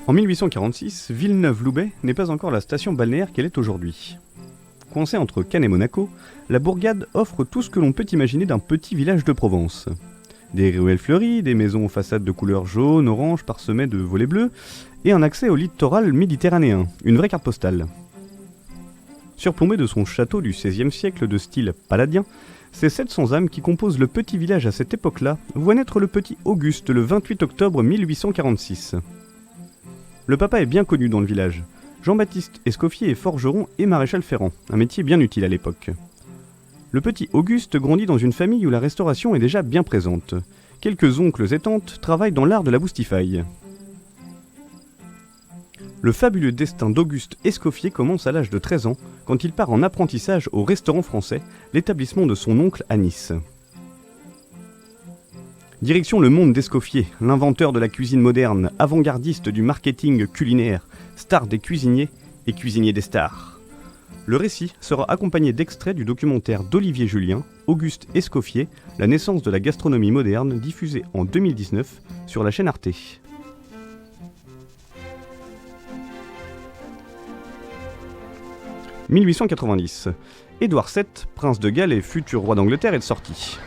En 1846, Villeneuve-Loubet n'est pas encore la station balnéaire qu'elle est aujourd'hui. Coincée entre Cannes et Monaco, la bourgade offre tout ce que l'on peut imaginer d'un petit village de Provence. Des ruelles fleuries, des maisons aux façades de couleur jaune, orange, parsemées de volets bleus, et un accès au littoral méditerranéen, une vraie carte postale. Surplombé de son château du XVIe siècle de style palladien, ces 700 âmes qui composent le petit village à cette époque-là voient naître le petit Auguste le 28 octobre 1846. Le papa est bien connu dans le village. Jean-Baptiste Escoffier est forgeron et maréchal ferrant, un métier bien utile à l'époque. Le petit Auguste grandit dans une famille où la restauration est déjà bien présente. Quelques oncles et tantes travaillent dans l'art de la boustifaille. Le fabuleux destin d'Auguste Escoffier commence à l'âge de 13 ans, quand il part en apprentissage au restaurant français, l'établissement de son oncle à Nice. Direction le monde d'Escoffier, l'inventeur de la cuisine moderne, avant-gardiste du marketing culinaire, star des cuisiniers et cuisinier des stars. Le récit sera accompagné d'extraits du documentaire d'Olivier Julien, Auguste Escoffier, la naissance de la gastronomie moderne, diffusé en 2019 sur la chaîne Arte. 1890. Édouard VII, prince de Galles et futur roi d'Angleterre, est de sortie.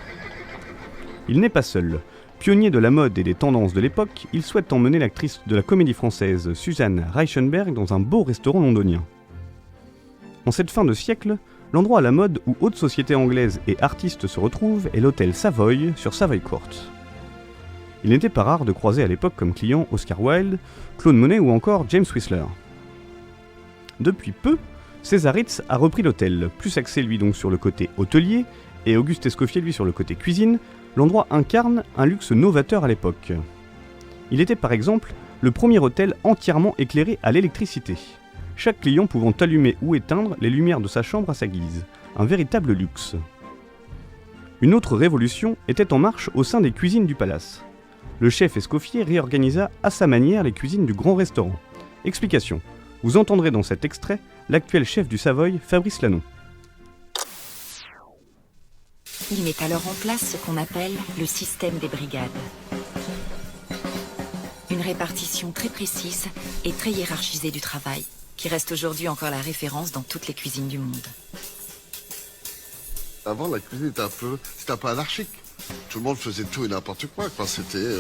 Il n'est pas seul. Pionnier de la mode et des tendances de l'époque, il souhaite emmener l'actrice de la comédie française Suzanne Reichenberg dans un beau restaurant londonien. En cette fin de siècle, l'endroit à la mode où haute société anglaise et artistes se retrouvent est l'hôtel Savoy sur Savoy Court. Il n'était pas rare de croiser à l'époque comme clients Oscar Wilde, Claude Monet ou encore James Whistler. Depuis peu, César Ritz a repris l'hôtel, plus axé lui donc sur le côté hôtelier, et Auguste Escoffier lui sur le côté cuisine. L'endroit incarne un luxe novateur à l'époque. Il était par exemple le premier hôtel entièrement éclairé à l'électricité, chaque client pouvant allumer ou éteindre les lumières de sa chambre à sa guise, un véritable luxe. Une autre révolution était en marche au sein des cuisines du palace. Le chef Escoffier réorganisa à sa manière les cuisines du grand restaurant. Explication. Vous entendrez dans cet extrait l'actuel chef du Savoy, Fabrice Lanon. Il met alors en place ce qu'on appelle le système des brigades. Une répartition très précise et très hiérarchisée du travail, qui reste aujourd'hui encore la référence dans toutes les cuisines du monde. Avant, la cuisine était un peu anarchique. Tout le monde faisait tout et n'importe quoi. C'était,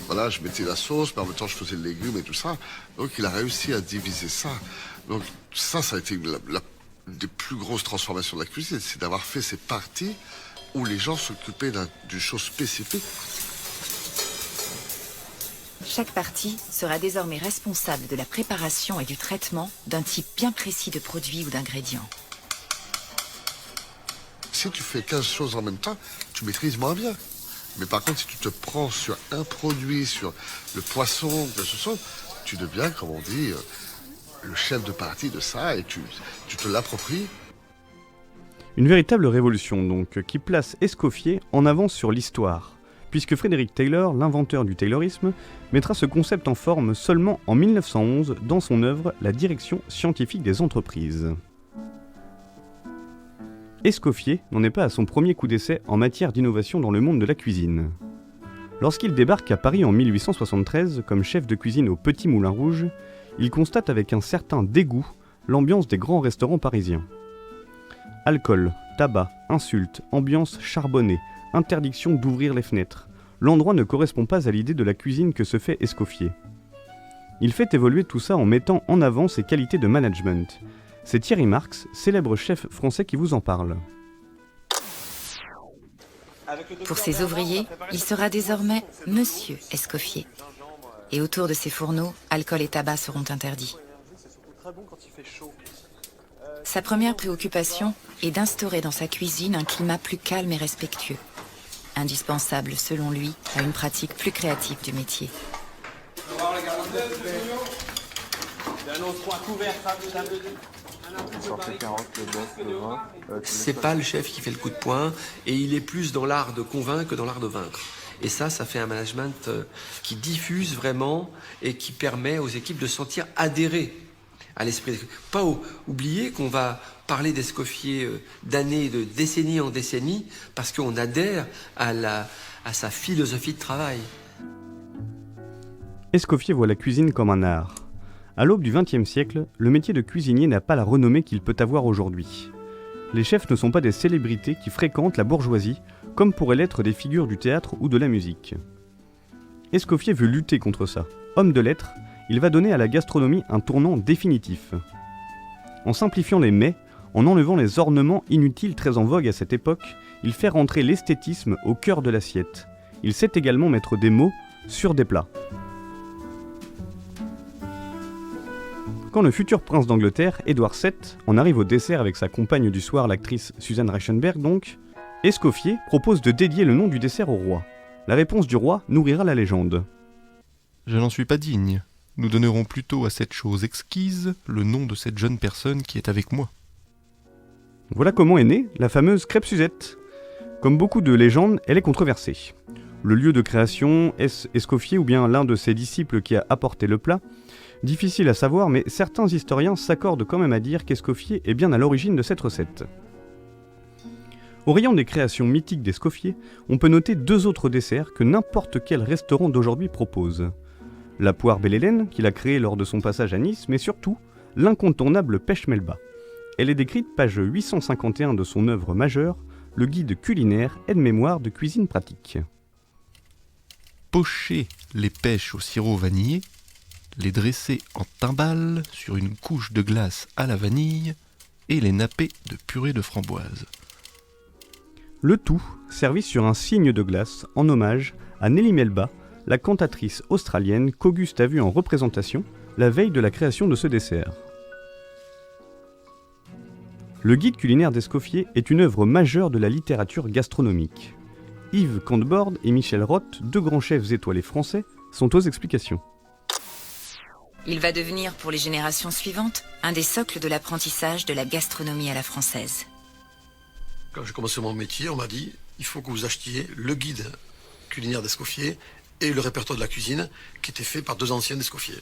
voilà, je mettais la sauce, mais en même temps, je faisais le légume et tout ça. Donc, il a réussi à diviser ça. Donc, ça a été la des plus grosses transformations de la cuisine. C'est d'avoir fait ces parties où les gens s'occupaient d'une chose spécifique. Chaque partie sera désormais responsable de la préparation et du traitement d'un type bien précis de produit ou d'ingrédients. Si tu fais 15 choses en même temps, tu maîtrises moins bien. Mais par contre, si tu te prends sur un produit, sur le poisson, quelque chose, tu deviens, comme on dit, le chef de partie de ça et tu te l'appropries. Une véritable révolution donc, qui place Escoffier en avance sur l'histoire, puisque Frederick Taylor, l'inventeur du taylorisme, mettra ce concept en forme seulement en 1911 dans son œuvre La direction scientifique des entreprises. Escoffier n'en est pas à son premier coup d'essai en matière d'innovation dans le monde de la cuisine. Lorsqu'il débarque à Paris en 1873 comme chef de cuisine au Petit Moulin Rouge, il constate avec un certain dégoût l'ambiance des grands restaurants parisiens. Alcool, tabac, insultes, ambiance charbonnée, interdiction d'ouvrir les fenêtres. L'endroit ne correspond pas à l'idée de la cuisine que se fait Escoffier. Il fait évoluer tout ça en mettant en avant ses qualités de management. C'est Thierry Marx, célèbre chef français, qui vous en parle. Pour ses ouvriers, il sera désormais Monsieur Escoffier. Et autour de ses fourneaux, alcool et tabac seront interdits. Sa première préoccupation est d'instaurer dans sa cuisine un climat plus calme et respectueux, indispensable selon lui à une pratique plus créative du métier. C'est pas le chef qui fait le coup de poing et il est plus dans l'art de convaincre que dans l'art de vaincre. Et ça fait un management qui diffuse vraiment et qui permet aux équipes de se sentir adhérer à l'esprit. Pas oublier qu'on va parler d'Escoffier d'années, de décennie en décennie, parce qu'on adhère à sa philosophie de travail. Escoffier voit la cuisine comme un art. À l'aube du XXe siècle, le métier de cuisinier n'a pas la renommée qu'il peut avoir aujourd'hui. Les chefs ne sont pas des célébrités qui fréquentent la bourgeoisie, comme pourraient l'être des figures du théâtre ou de la musique. Escoffier veut lutter contre ça. Homme de lettres, il va donner à la gastronomie un tournant définitif. En simplifiant les mets, en enlevant les ornements inutiles très en vogue à cette époque, il fait rentrer l'esthétisme au cœur de l'assiette. Il sait également mettre des mots sur des plats. Quand le futur prince d'Angleterre, Édouard VII, en arrive au dessert avec sa compagne du soir, l'actrice Susan Reichenberg donc, Escoffier propose de dédier le nom du dessert au roi. La réponse du roi nourrira la légende. Je n'en suis pas digne. Nous donnerons plutôt à cette chose exquise le nom de cette jeune personne qui est avec moi. Voilà comment est née la fameuse crêpe Suzette. Comme beaucoup de légendes, elle est controversée. Le lieu de création, est-ce Escoffier ou bien l'un de ses disciples qui a apporté le plat ? Difficile à savoir, mais certains historiens s'accordent quand même à dire qu'Escoffier est bien à l'origine de cette recette. Au rayon des créations mythiques d'Escoffier, on peut noter 2 autres desserts que n'importe quel restaurant d'aujourd'hui propose. La poire belle Hélène, qu'il a créée lors de son passage à Nice, mais surtout l'incontournable pêche melba. Elle est décrite page 851 de son œuvre majeure, le guide culinaire aide-mémoire de cuisine pratique. Pocher les pêches au sirop vanillé, les dresser en timbales sur une couche de glace à la vanille et les napper de purée de framboise. Le tout servi sur un cygne de glace en hommage à Nellie Melba, la cantatrice australienne qu'Auguste a vue en représentation la veille de la création de ce dessert. Le guide culinaire d'Escoffier est une œuvre majeure de la littérature gastronomique. Yves Cantebord et Michel Roth, 2 grands chefs étoilés français, sont aux explications. Il va devenir, pour les générations suivantes, un des socles de l'apprentissage de la gastronomie à la française. Quand j'ai commencé mon métier, on m'a dit il faut que vous achetiez le guide culinaire d'Escoffier et le répertoire de la cuisine qui était fait par 2 anciens d'Escoffier.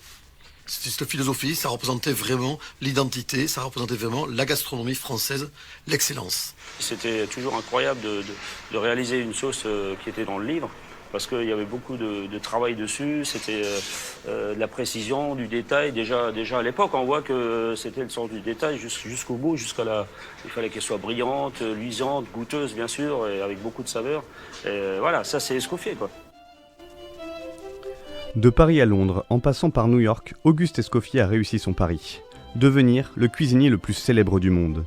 C'était cette philosophie, ça représentait vraiment l'identité, ça représentait vraiment la gastronomie française, l'excellence. C'était toujours incroyable de réaliser une sauce qui était dans le livre, parce qu'il y avait beaucoup de travail dessus, c'était de la précision, du détail. Déjà à l'époque, on voit que c'était le sens du détail jusqu'au bout, il fallait qu'elle soit brillante, luisante, goûteuse bien sûr, et avec beaucoup de saveur. Et voilà, ça c'est Escoffier quoi. De Paris à Londres, en passant par New York, Auguste Escoffier a réussi son pari. Devenir le cuisinier le plus célèbre du monde.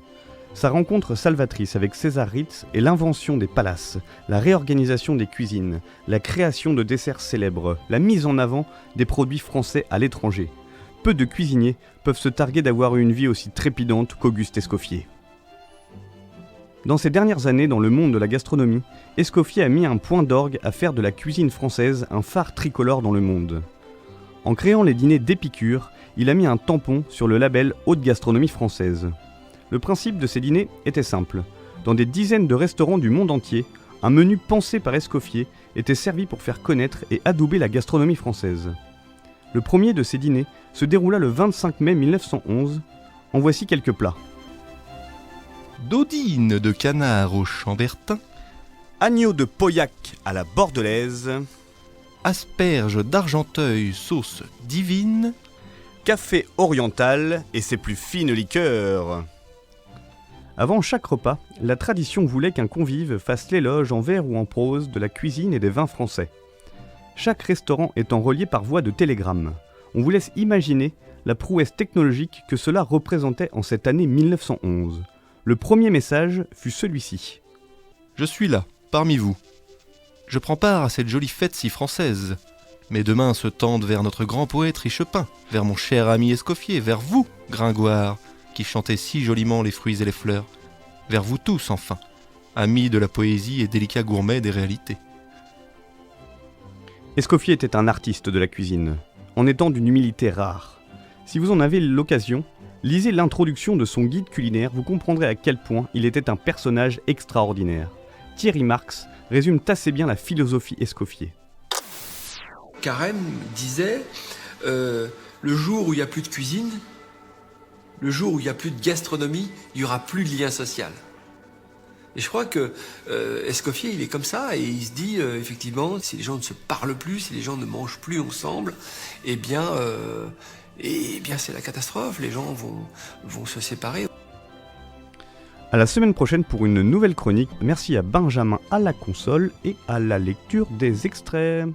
Sa rencontre salvatrice avec César Ritz est l'invention des palaces, la réorganisation des cuisines, la création de desserts célèbres, la mise en avant des produits français à l'étranger. Peu de cuisiniers peuvent se targuer d'avoir eu une vie aussi trépidante qu'Auguste Escoffier. Dans ces dernières années, dans le monde de la gastronomie, Escoffier a mis un point d'orgue à faire de la cuisine française un phare tricolore dans le monde. En créant les dîners d'Épicure, il a mis un tampon sur le label Haute Gastronomie Française. Le principe de ces dîners était simple. Dans des dizaines de restaurants du monde entier, un menu pensé par Escoffier était servi pour faire connaître et adouber la gastronomie française. Le premier de ces dîners se déroula le 25 mai 1911. En voici quelques plats. Daudine de canard au chambertin, Agneau de Pauillac à la bordelaise, asperges d'Argenteuil sauce divine, café oriental et ses plus fines liqueurs. Avant chaque repas, la tradition voulait qu'un convive fasse l'éloge en vers ou en prose de la cuisine et des vins français. Chaque restaurant étant relié par voie de télégramme. On vous laisse imaginer la prouesse technologique que cela représentait en cette année 1911. Le premier message fut celui-ci. Je suis là, parmi vous. Je prends part à cette jolie fête si française. Mes deux mains se tendent vers notre grand poète Richepin, vers mon cher ami Escoffier, vers vous, Gringoire, qui chantez si joliment les fruits et les fleurs, vers vous tous enfin, amis de la poésie et délicats gourmets des réalités. Escoffier était un artiste de la cuisine, en étant d'une humilité rare. Si vous en avez l'occasion, lisez l'introduction de son guide culinaire, vous comprendrez à quel point il était un personnage extraordinaire. Thierry Marx résume assez bien la philosophie Escoffier. Carême disait le jour où il n'y a plus de cuisine, le jour où il n'y a plus de gastronomie, il n'y aura plus de lien social. Et je crois que Escoffier, il est comme ça, et il se dit, effectivement, si les gens ne se parlent plus, si les gens ne mangent plus ensemble, eh bien, Et bien c'est la catastrophe, les gens vont se séparer. À la semaine prochaine pour une nouvelle chronique. Merci à Benjamin à la console et à la lecture des extraits.